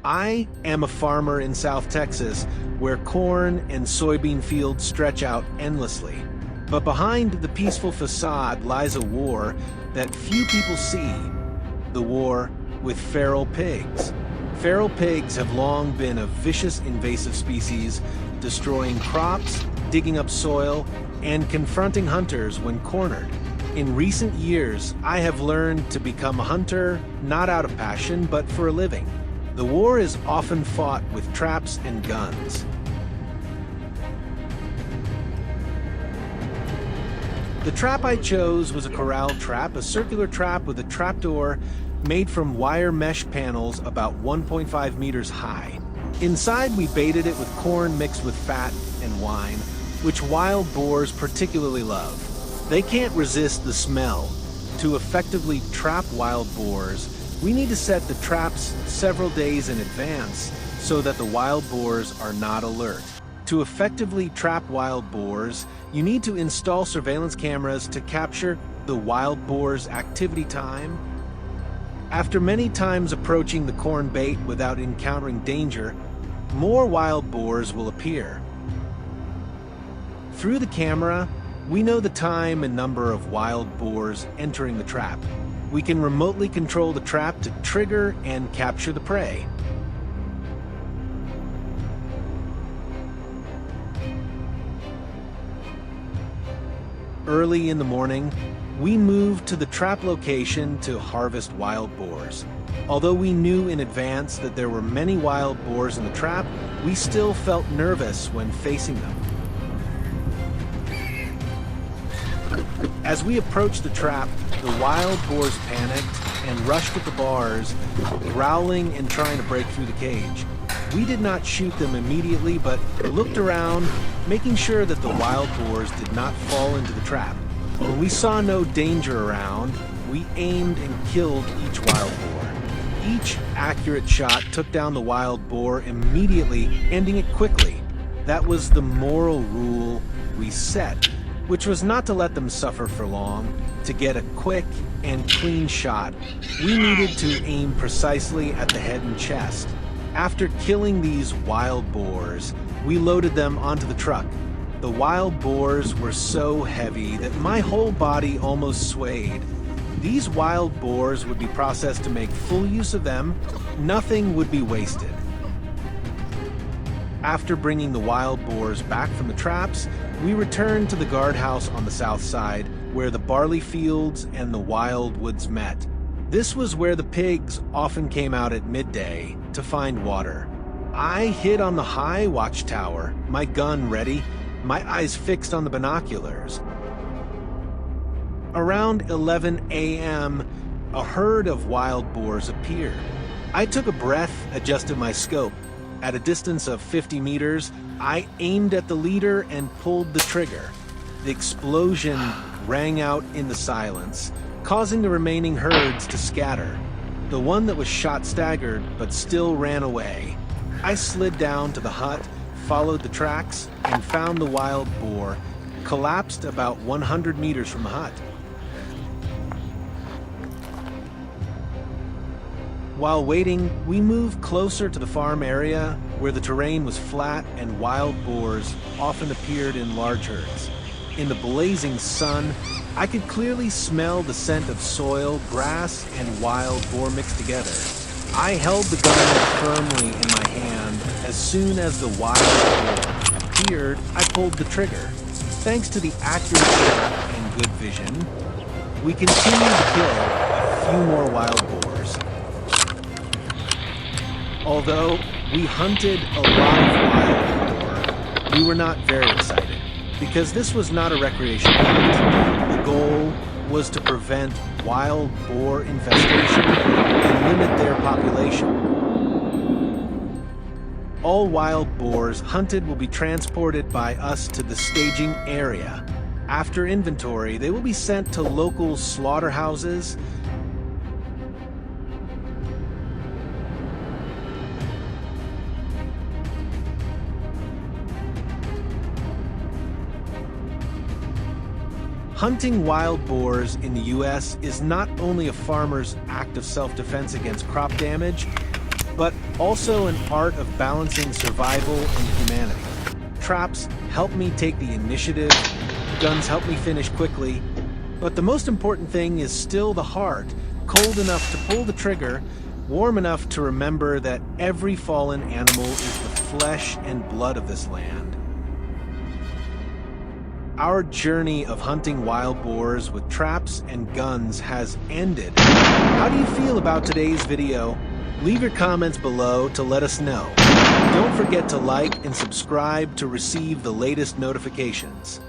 I am a farmer in South Texas where corn and soybean fields stretch out endlessly. But behind the peaceful facade lies a war that few people see, the war with feral pigs. Feral pigs have long been a vicious invasive species, destroying crops, digging up soil, and confronting hunters when cornered. In recent years, I have learned to become a hunter, not out of passion, but for a living. The war is often fought with traps and guns. The trap I chose was a corral trap, a circular trap with a trapdoor made from wire mesh panels about 1.5 meters high. Inside, we baited it with corn mixed with fat and wine, which wild boars particularly love. They can't resist the smell. To effectively trap wild boars, we need to set the traps several days in advance so that the wild boars are not alert. To effectively trap wild boars, you need to install surveillance cameras to capture the wild boar's activity time. After many times approaching the corn bait without encountering danger, more wild boars will appear. Through the camera, we know the time and number of wild boars entering the trap. We can remotely control the trap to trigger and capture the prey. Early in the morning, we moved to the trap location to harvest wild boars. Although we knew in advance that there were many wild boars in the trap, we still felt nervous when facing them. As we approached the trap, the wild boars panicked and rushed at the bars, growling and trying to break through the cage. We did not shoot them immediately, but looked around, making sure that the wild boars did not fall into the trap. When we saw no danger around, we aimed and killed each wild boar. Each accurate shot took down the wild boar immediately, ending it quickly. That was the moral rule we set, which was not to let them suffer for long. To get a quick and clean shot, we needed to aim precisely at the head and chest. After killing these wild boars, we loaded them onto the truck. The wild boars were so heavy that my whole body almost swayed. These wild boars would be processed to make full use of them. Nothing would be wasted. After bringing the wild boars back from the traps, we returned to the guardhouse on the south side, where the barley fields and the wild woods met. This was where the pigs often came out at midday to find water. I hid on the high watchtower, my gun ready, my eyes fixed on the binoculars. Around 11 a.m., a herd of wild boars appeared. I took a breath, adjusted my scope. At a distance of 50 meters, I aimed at the leader and pulled the trigger. The explosion rang out in the silence, causing the remaining herds to scatter. The one that was shot staggered, but still ran away. I slid down to the hut, followed the tracks, and found the wild boar, collapsed about 100 meters from the hut. While waiting, we moved closer to the farm area where the terrain was flat and wild boars often appeared in large herds. In the blazing sun, I could clearly smell the scent of soil, grass, and wild boar mixed together. I held the gun firmly in my hand. As soon as the wild boar appeared, I pulled the trigger. Thanks to the accurate shot and good vision, we continued to kill a few more wild boars. Although we hunted a lot of wild boar, we were not very excited, because this was not a recreational hunt. The goal was to prevent wild boar infestation and limit their population. All wild boars hunted will be transported by us to the staging area. After inventory, they will be sent to local slaughterhouses. Hunting wild boars in the U.S. is not only a farmer's act of self-defense against crop damage, but also an art of balancing survival and humanity. Traps help me take the initiative, guns help me finish quickly, but the most important thing is still the heart, cold enough to pull the trigger, warm enough to remember that every fallen animal is the flesh and blood of this land. Our journey of hunting wild boars with traps and guns has ended. How do you feel about today's video? Leave your comments below to let us know. Don't forget to like and subscribe to receive the latest notifications.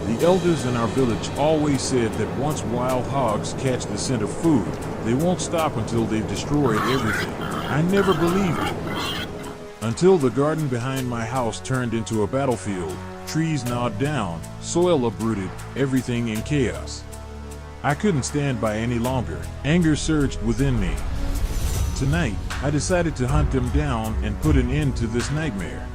The elders in our village always said that once wild hogs catch the scent of food, they won't stop until they've destroyed everything. I never believed it. Until the garden behind my house turned into a battlefield, trees gnawed down, soil uprooted, everything in chaos. I couldn't stand by any longer. Anger surged within me. Tonight, I decided to hunt them down and put an end to this nightmare.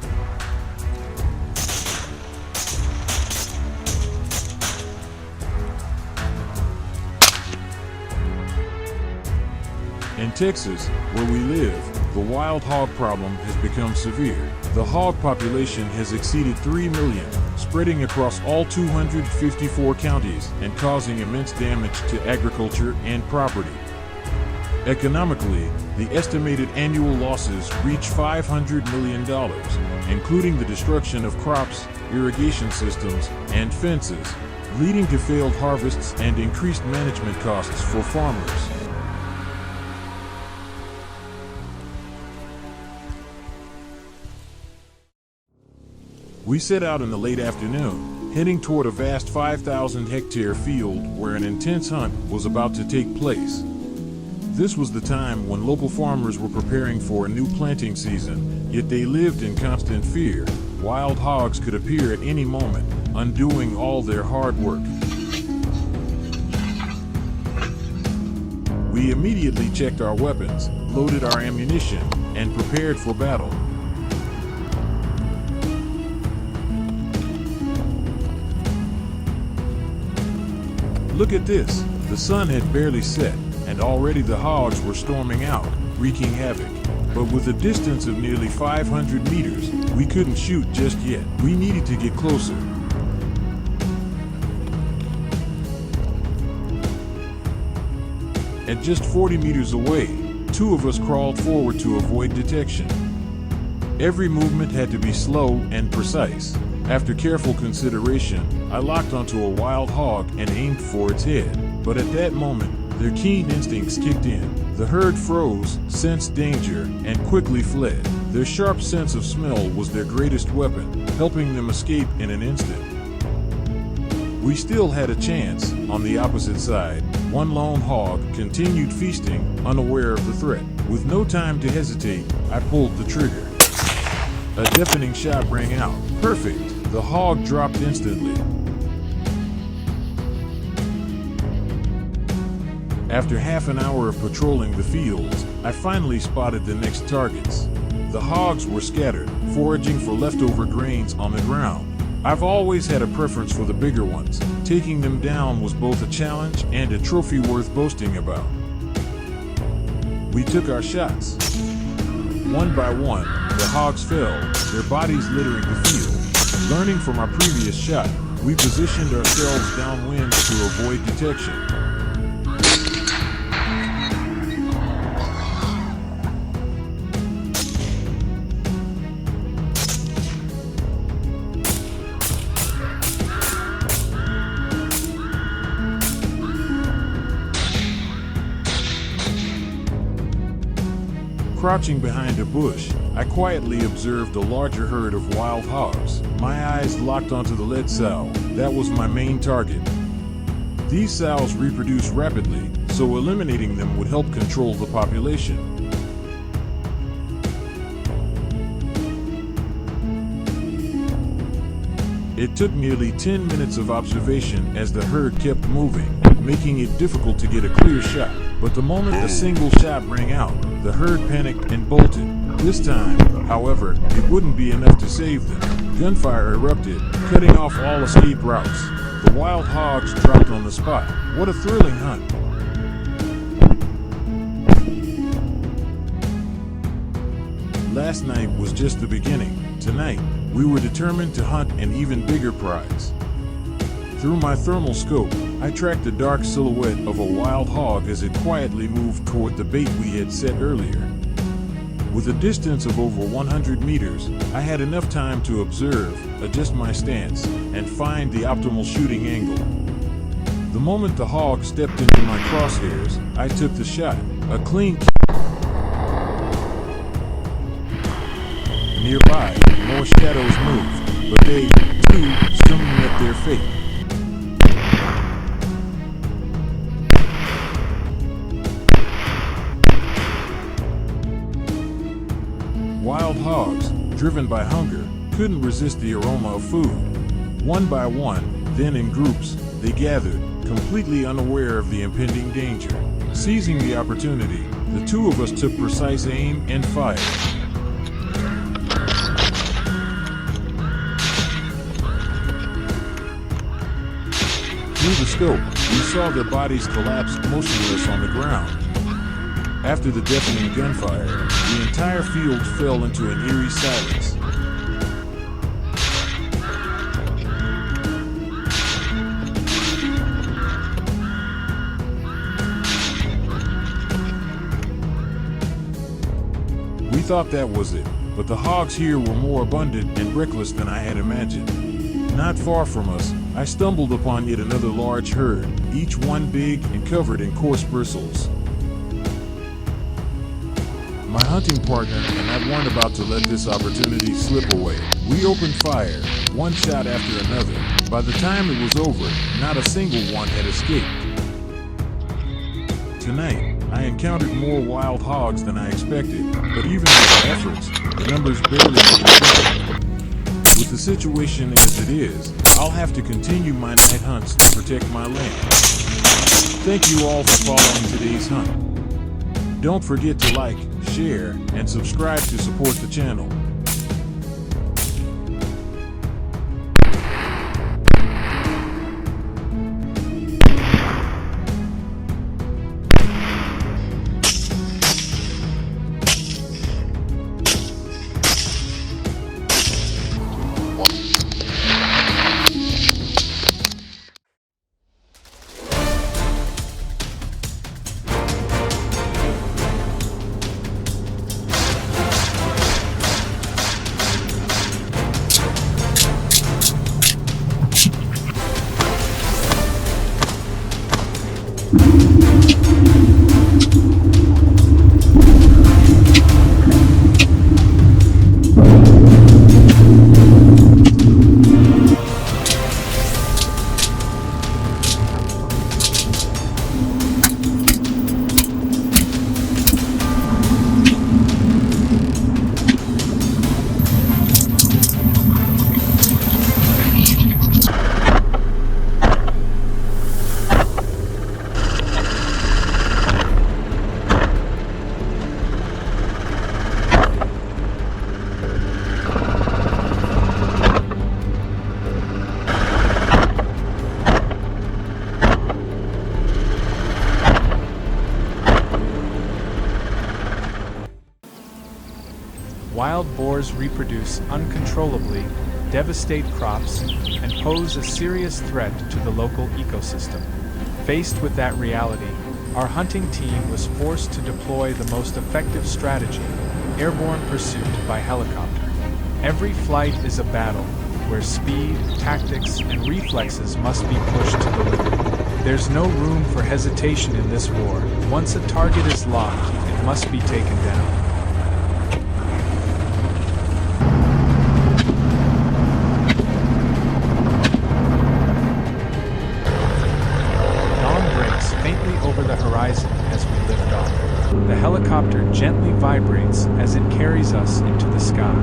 In Texas, where we live, the wild hog problem has become severe. The hog population has exceeded 3 million, spreading across all 254 counties and causing immense damage to agriculture and property. Economically, the estimated annual losses reach $500 million, including the destruction of crops, irrigation systems, and fences, leading to failed harvests and increased management costs for farmers. We set out in the late afternoon, heading toward a vast 5,000-hectare field where an intense hunt was about to take place. This was the time when local farmers were preparing for a new planting season, yet they lived in constant fear. Wild hogs could appear at any moment, undoing all their hard work. We immediately checked our weapons, loaded our ammunition, and prepared for battle. Look at this. The sun had barely set, and already the hogs were storming out, wreaking havoc. But with a distance of nearly 500 meters, we couldn't shoot just yet. We needed to get closer. At just 40 meters away, two of us crawled forward to avoid detection. Every movement had to be slow and precise. After careful consideration, I locked onto a wild hog and aimed for its head. But at that moment, their keen instincts kicked in. The herd froze, sensed danger, and quickly fled. Their sharp sense of smell was their greatest weapon, helping them escape in an instant. We still had a chance. On the opposite side, one lone hog continued feasting, unaware of the threat. With no time to hesitate, I pulled the trigger. A deafening shot rang out. Perfect. The hog dropped instantly. After half an hour of patrolling the fields, I finally spotted the next targets. The hogs were scattered, foraging for leftover grains on the ground. I've always had a preference for the bigger ones. Taking them down was both a challenge and a trophy worth boasting about. We took our shots. One by one, the hogs fell, their bodies littering the field. Learning from our previous shot, we positioned ourselves downwind to avoid detection. Crouching behind a bush, I quietly observed a larger herd of wild hogs. My eyes locked onto the lead sow. That was my main target. These sows reproduce rapidly, so eliminating them would help control the population. It took nearly 10 minutes of observation as the herd kept moving, making it difficult to get a clear shot. But the moment a single shot rang out, the herd panicked and bolted. This time, however, it wouldn't be enough to save them. Gunfire erupted, cutting off all escape routes. The wild hogs dropped on the spot. What a thrilling hunt! Last night was just the beginning. Tonight, we were determined to hunt an even bigger prize. Through my thermal scope, I tracked the dark silhouette of a wild hog as it quietly moved toward the bait we had set earlier. With a distance of over 100 meters, I had enough time to observe, adjust my stance, and find the optimal shooting angle. The moment the hog stepped into my crosshairs, I took the shot, a clean kill. Nearby, more shadows moved, but they, too, soon met their fate. Wild hogs, driven by hunger, couldn't resist the aroma of food. One by one, then in groups, they gathered, completely unaware of the impending danger. Seizing the opportunity, the two of us took precise aim and fired. Through the scope, we saw their bodies collapse motionless on the ground. After the deafening gunfire, the entire field fell into an eerie silence. We thought that was it, but the hogs here were more abundant and reckless than I had imagined. Not far from us, I stumbled upon yet another large herd, each one big and covered in coarse bristles. My hunting partner and I weren't about to let this opportunity slip away. We opened fire, one shot after another. By the time it was over, not a single one had escaped. Tonight, I encountered more wild hogs than I expected, but even with our efforts, the numbers barely made it. With the situation as it is, I'll have to continue my night hunts to protect my land. Thank you all for following today's hunt. Don't forget to like, share, and subscribe to support the channel. wild boars reproduce uncontrollably, devastate crops, and pose a serious threat to the local ecosystem. Faced with that reality, our hunting team was forced to deploy the most effective strategy: airborne pursuit by helicopter. Every flight is a battle, where speed, tactics, and reflexes must be pushed to the limit. There's no room for hesitation in this war. Once a target is locked, it must be taken down. Dawn breaks faintly over the horizon as we lift off. The helicopter gently vibrates as it carries us into the sky.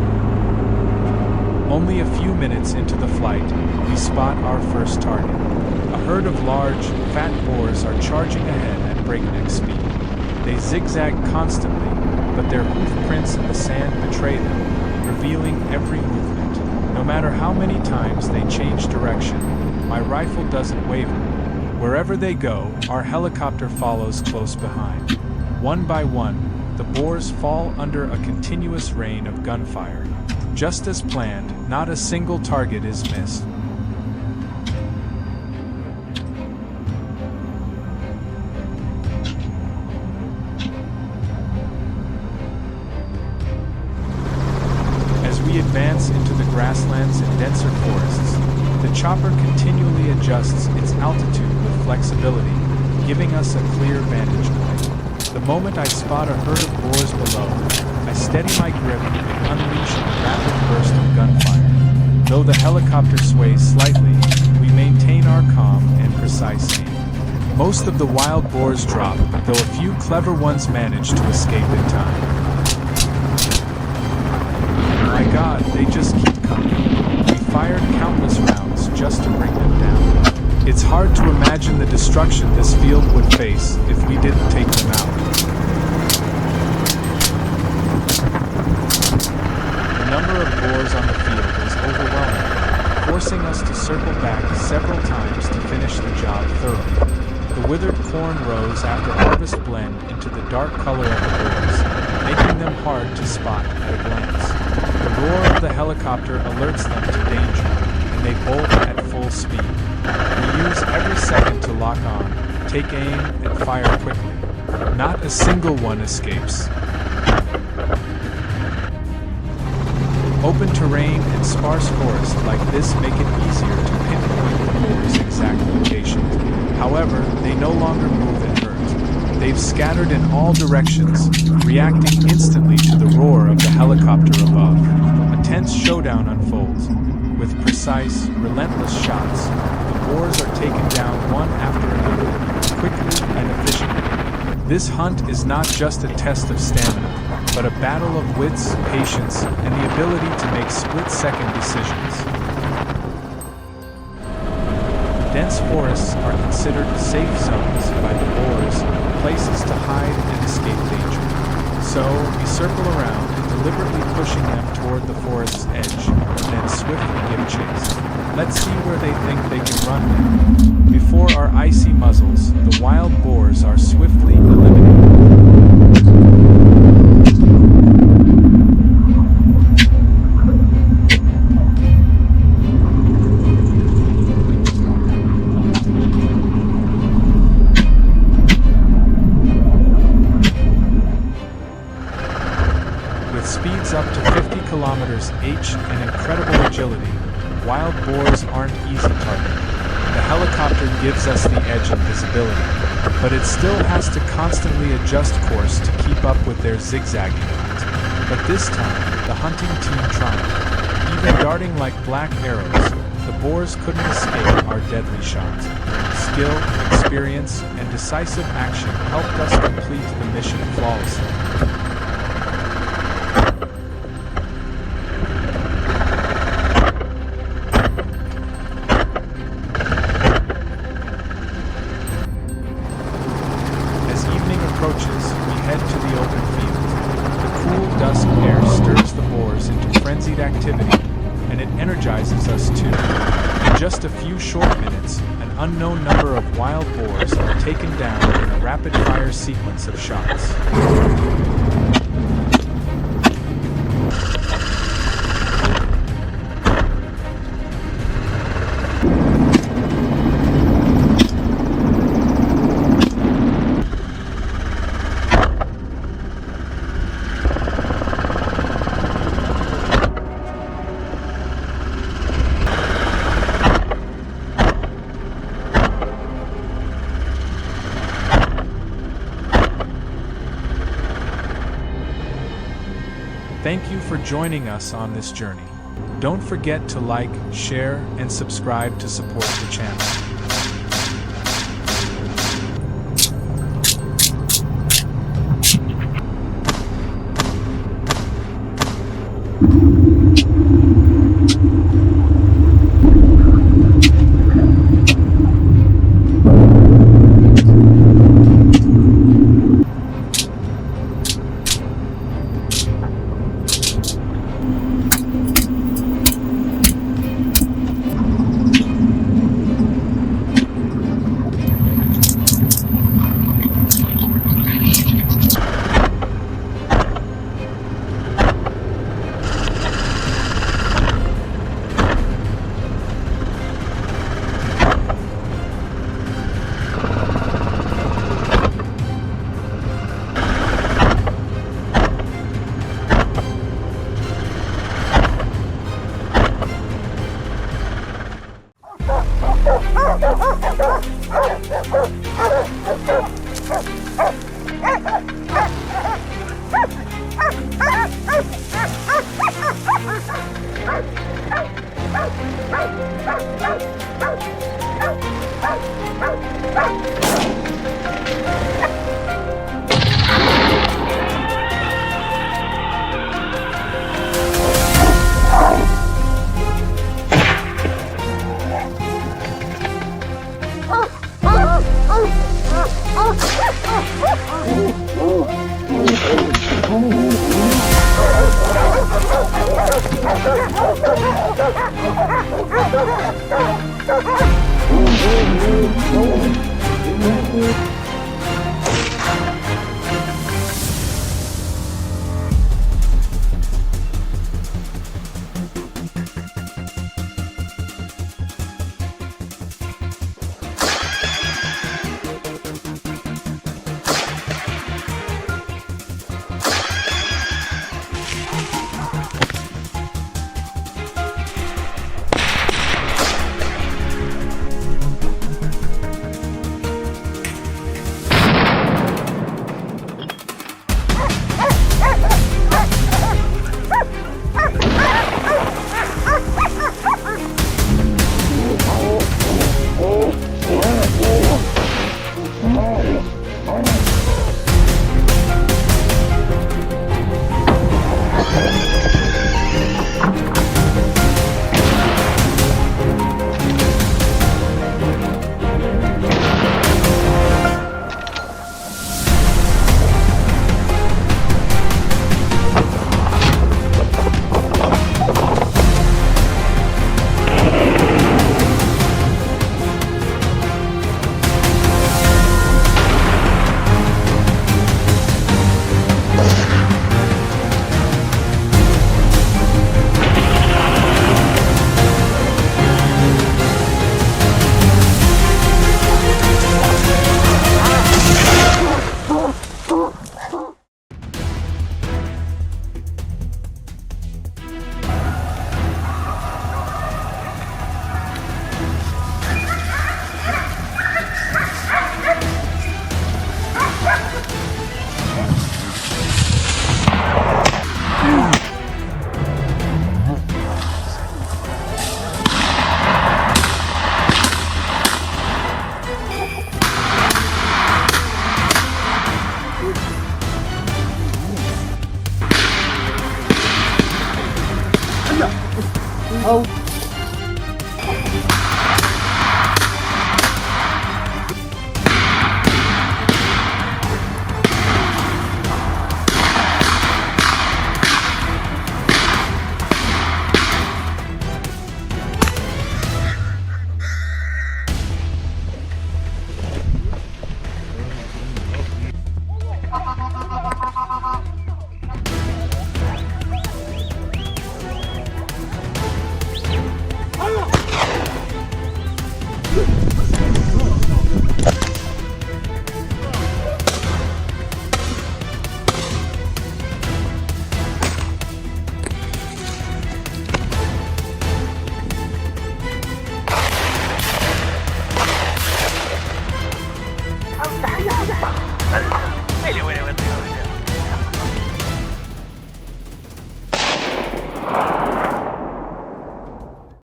Only a few minutes into the flight, we spot our first target. A herd of large, fat boars are charging ahead at breakneck speed. They zigzag constantly, but their hoof prints in the sand betray them, revealing every movement. No matter how many times they change direction, my rifle doesn't waver. Wherever they go, our helicopter follows close behind. One by one, the boars fall under a continuous rain of gunfire. Just as planned, not a single target is missed. As we advance into the grasslands and denser forests, the chopper continually adjusts its altitude with flexibility, giving us a clear vantage point. The moment I spot a herd of boars below, I steady my grip and unleash a rapid burst of gunfire. Though the helicopter sways slightly, we maintain our calm and precise aim. Most of the wild boars drop, though a few clever ones manage to escape in time. My God, they just keep coming. We fired countless rounds just to bring them down. It's hard to imagine the destruction this field would face if we didn't take them out. The number of boars on the field is overwhelming, forcing us to circle back several times to finish the job thoroughly. The withered corn rows after harvest blend into the dark color of the boars, making them hard to spot at a glance. The roar of the helicopter alerts them to danger, and they bolt at full speed. We use every second to lock on, take aim, and fire quickly. Not a single one escapes. Open terrain and sparse forest like this make it easier to pinpoint the boar's exact location. However, they no longer move in herds. They've scattered in all directions, reacting instantly to the roar of the helicopter above. A tense showdown unfolds. With precise, relentless shots, the boars are taken down one after another, quickly and efficiently. This hunt is not just a test of stamina, but a battle of wits, patience, and the ability to make split-second decisions. Dense forests are considered safe zones by the boars, places to hide and escape danger. So, we circle around, deliberately pushing them toward the forest's edge, then swiftly give chase. Let's see where they think they can run now. Before our icy muzzles, the wild boars are swiftly eliminated. Speeds up to 50 kilometers h and incredible agility, wild boars aren't easy target. The helicopter gives us the edge in visibility, but it still has to constantly adjust course to keep up with their zigzagging route. But this time, the hunting team triumphed. Even darting like black arrows, the boars couldn't escape our deadly shots. Skill, experience, and decisive action helped us complete the mission flawlessly. Approaches, we head to the open field. The cool dusk air stirs the boars into frenzied activity, and it energizes us too. In just a few short minutes, an unknown number of wild boars are taken down in a rapid-fire sequence of shots. Thank you for joining us on this journey. Don't forget to like, share, and subscribe to support the channel.